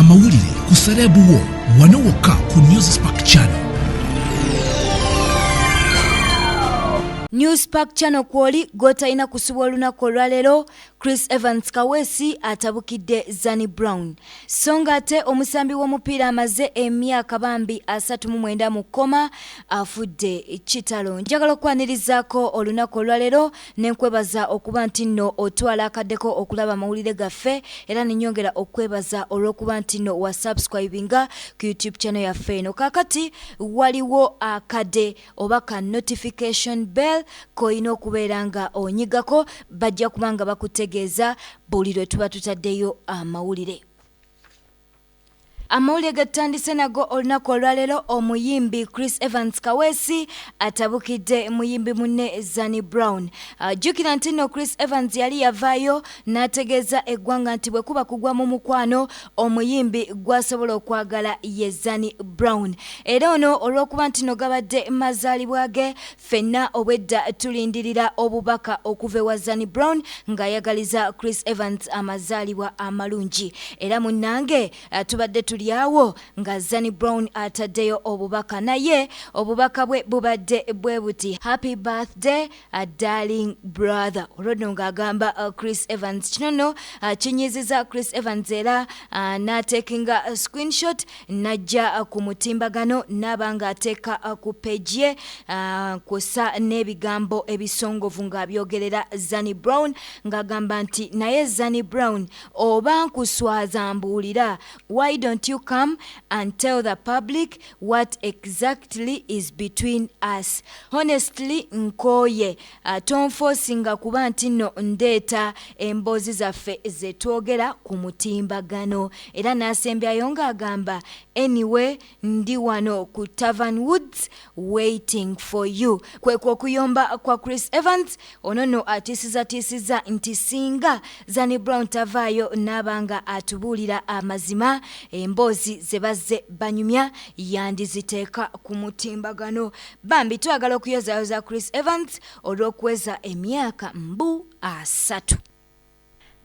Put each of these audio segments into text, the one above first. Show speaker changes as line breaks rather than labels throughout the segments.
amawulire ku Serebuwo wano wokka ku Newspark Channel.
Newspark Channel kwoli gotaina kusuwa olunaku olwaleero. Chris Evans Kawesi atabukidde Zanny Brown. Songa ate omusambi w'omupiira amaze emyaka bambi 39 mu kkoma afudde kitalo. Njagala okwanirizaako olunaku olwaleero nenkwebaza okuba nti nno otwala akaddeko okulaba amawulire gaffe era nenyongera okwebaza olw'okuba nti nno wa subscribinga ku YouTube channel yaffe eno. Kakati waliwo akade oba ka notification bell koyina okubeera nga onyigako bajja kubanga bakutegeeza buli lwe tuba tutaddeyo amawulire. Amawulire gatandise nago olunaku olwaleero. Omuyimbi Chris Evans Kawesi atabukidde muyimbi munne Zanny Brown. Jjukira nti nno Chris Evans yali yavaayo n'ategeeza eggwanga nti bwe kuba kugwa mu mukwano omuyimbi gwasobola okwagala ye Zanny Brown. Era ono olw'okuba nti no gabadde mazaalibwa ge ffenna obwedda tulindirira obubaka okuva ewa Zanny Brown ng'ayagaliza Chris Evans amazaalibwa amalungi. Era munnange tubadde yawo nga Zanny Brown ataddeyo obubaka naye obubaka bwe bubadde bwe buti happy birthday darling brother. Olwono ng'agamba Chris Evans kinono kinyiziza Chris Evans era n'atekinga screenshot najja ku mutimbagano n'abanga ateeka ku page ye kusa n'ebigambo ebisongovu ng'abyogerera Zanny Brown ng'agamba nti naye Zanny Brown oba nkuswaza mbuulira, why don't you come and tell the public what exactly is between us? Honestly nkoye tonforcinga kuba nti nno ndeeta emboozi zaffe zetwogera ku mutimbagano. Era n'asembyayo ng'agamba anyway ndi wano ku Tavern Woods waiting for you. Kwekwo okuyomba kwa Chris Evans onono atiisiza nti singa Zanny Brown tavaayo n'abanga atubuulira amazima emboozi zebazze banyumya yandiziteeka ku mutimbagano. Bambi twagala okuyozayoza Chris Evans olw'okuweza emyaka 3.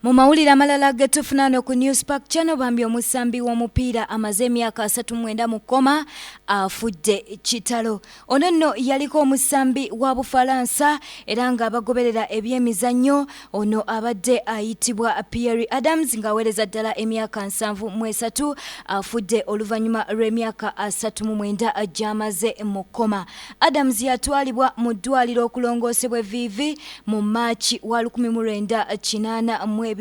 Mu mawulire amalala getufunano ku Newspark Channel bambi omusambi w'omupiira amaze emyaka 39 mu kkoma afudde kitalo. Ono nno yaliko omusambi wa Bufalansa era nga abagoberera ebyemizannyo. Ono abadde ayitibwa Pierre Adams ng'aweereza ddala emyaka 73 afudde oluvannyuma lw'emyaka 39 gy'amaze mu kkoma. Adams yatwalibwa mu ddwaliro okulongoosebwa evviivi mu Maaci wa 1982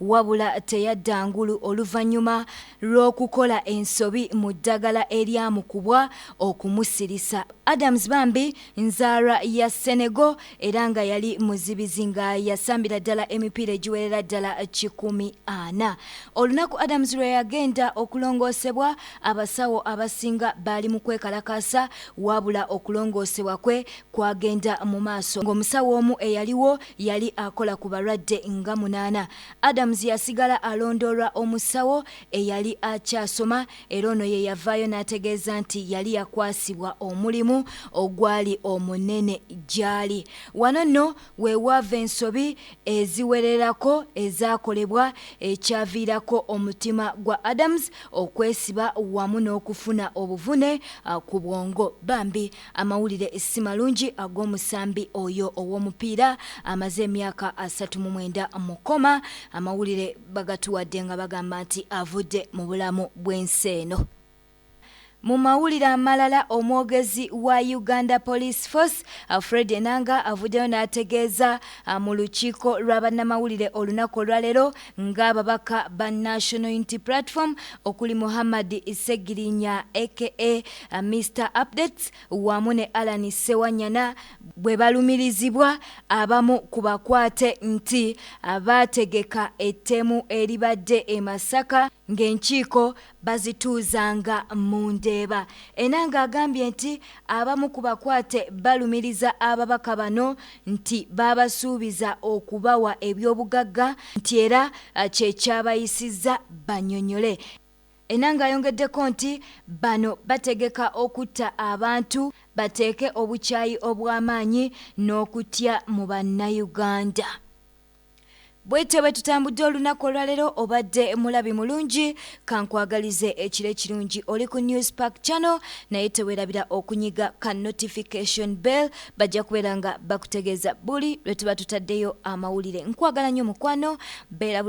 wabula teyadda ngulu oluvannyuma lw'okukola ensobi mu ddagala eryamukubwa okumusirisa. Adams bambi nzaarwa ya Senegal era nga yali muzibizi nga yasambira ddala emipiira egiwerera ddala 140. Olunaku Adams lwe yagenda okulongoosebwa abasawo abasinga baali mu kwekalakaasa wabula okulongoosebwa kwe kwagenda mu maaso ng'omusawo omu eyaliwo yali akola ku balwadde nga 8. Adams yasigala alondoolwa omusawo eyali akyasoma era ono ye yavaayo n'ategeeza nti yali yakwasibwa omulimu ogwali omunene gyali. Wano nno we wava ensobi eziwererako ezaakolebwa ekyaviirako omutima gwa Adams okwesiba wamu n'okufuna obuvune ku bwongo. Bambi amawulire si malungi ag'omusambi oyo ow'omupiira amaze emyaka 39 mu kkoma. Amawulire bagatuwadde nga bagamba nti avudde mu bulamu bw'ensi eno. Mu mawulire amalala omwogezi wa Uganda Police Force Afudde Nanga avuddeyo n'ategeeza mu lukiiko lw'abannamawulire olunaku olwaleero ng'ababaka ba National Unity Platform okuli Muhammad Segirinya aka Mr. Updates wamu ne Alan Sewanyana bwe balumirizibwa abamu ku bakwate nti abaategeka ettemu eribadde e Masaka ng'enkiiko bazituuzanga mu Ndeeba. Enanga agambye nti abamu ku bakwate balumiriza ababaka bano nti babasuubiza okubawa ebyobugagga nti era kyekyabayisizza banyonyole. Enanga ayongeddeko nti bano bategeka okutta abantu bateeke obukyayi obw'amaanyi n'okutya mu Bannayuganda. bwete bwe tutambudde olunaku olwaleero obadde mulabi mulungi kankwagalize ekiro ekirungi oli ku News Park Channel naye teweerabira okunyiga ka notification bell bajja kubeera nga bakutegeeza buli lwe tuba tutaddeyo amawulire. Nkwagala nnyo mukwano beera